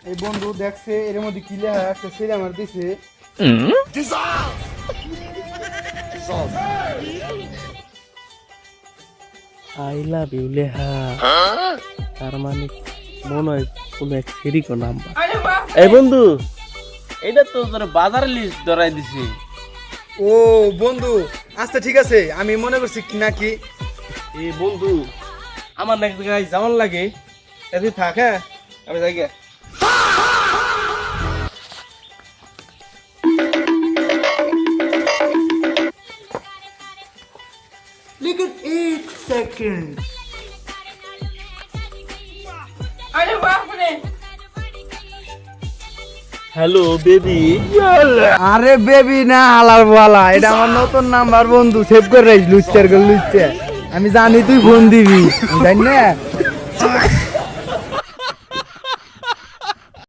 এই বন্ধু দেখছে এর মধ্যে কি লেখা একটা ছেলে আমার দিছে। আই লাভ ইউ লেহা তার মানে মনে হয় কোন এক সিরিকো নাম্বার। এই বন্ধু এটা তো তোর বাজারে লিস্ট ধরাই দিছি। ও বন্ধু আচ্ছা ঠিক আছে, আমি মনে করছি কি নাকি। এই বন্ধু আমার এক জায়গায় যাওয়ার লাগে, এদি থাক। হ্যাঁ আমি যাই গে। Look at 8 seconds. Hello baby. আরে বেবি না, হালার বালা, এটা আমার নতুন নাম্বার বন্ধু, সেভ করে রাখিস। লুচ্চার গো লুচ্চা, আমি জানি তুই ফোন দিবি, জানি না।